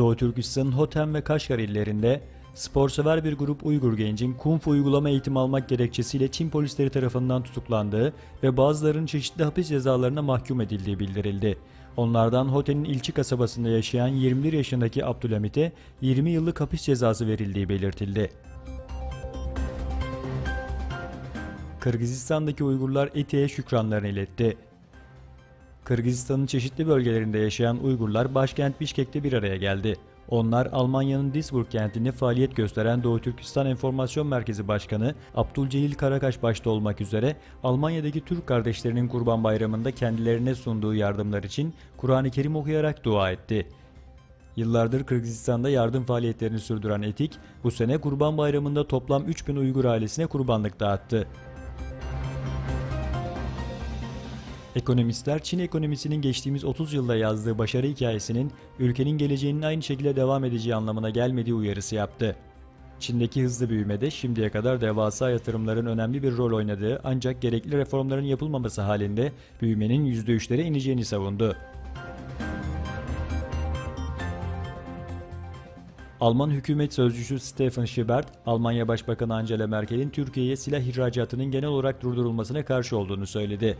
Doğu Türkistan'ın Hotem ve Kaşgar illerinde sporsever bir grup Uygur gencin Kung Fu uygulama eğitimi almak gerekçesiyle Çin polisleri tarafından tutuklandığı ve bazılarının çeşitli hapis cezalarına mahkum edildiği bildirildi. Onlardan Hotem'in ilçe kasabasında yaşayan 21 yaşındaki Abdülhamit'e 20 yıllık hapis cezası verildiği belirtildi. Kırgızistan'daki Uygurlar ETİ'ye şükranlarını iletti. Kırgızistan'ın çeşitli bölgelerinde yaşayan Uygurlar başkent Bişkek'te bir araya geldi. Onlar Almanya'nın Duisburg kentinde faaliyet gösteren Doğu Türkistan Enformasyon Merkezi Başkanı Abdülcelil Karakaş başta olmak üzere Almanya'daki Türk kardeşlerinin Kurban Bayramı'nda kendilerine sunduğu yardımlar için Kur'an-ı Kerim okuyarak dua etti. Yıllardır Kırgızistan'da yardım faaliyetlerini sürdüren ETİK, bu sene Kurban Bayramı'nda toplam 3000 Uygur ailesine kurbanlık dağıttı. Ekonomistler, Çin ekonomisinin geçtiğimiz 30 yılda yazdığı başarı hikayesinin ülkenin geleceğinin aynı şekilde devam edeceği anlamına gelmediği uyarısı yaptı. Çin'deki hızlı büyümede şimdiye kadar devasa yatırımların önemli bir rol oynadığı ancak gerekli reformların yapılmaması halinde büyümenin %3'lere ineceğini savundu. Alman hükümet sözcüsü Steffen Schiebert, Almanya Başbakanı Angela Merkel'in Türkiye'ye silah ihracatının genel olarak durdurulmasına karşı olduğunu söyledi.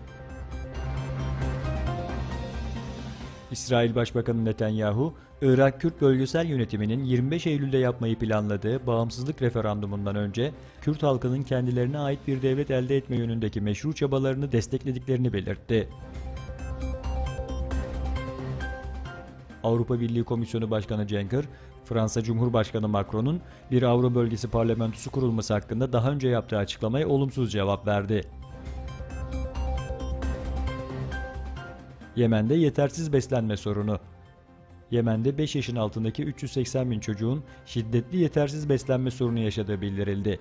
İsrail Başbakanı Netanyahu, Irak Kürt Bölgesel Yönetimi'nin 25 Eylül'de yapmayı planladığı bağımsızlık referandumundan önce Kürt halkının kendilerine ait bir devlet elde etme yönündeki meşru çabalarını desteklediklerini belirtti. Avrupa Birliği Komisyonu Başkanı Juncker, Fransa Cumhurbaşkanı Macron'un bir Avro Bölgesi parlamentosu kurulması hakkında daha önce yaptığı açıklamaya olumsuz cevap verdi. Yemen'de yetersiz beslenme sorunu. Yemen'de 5 yaşın altındaki 380 bin çocuğun şiddetli yetersiz beslenme sorunu yaşadığı bildirildi.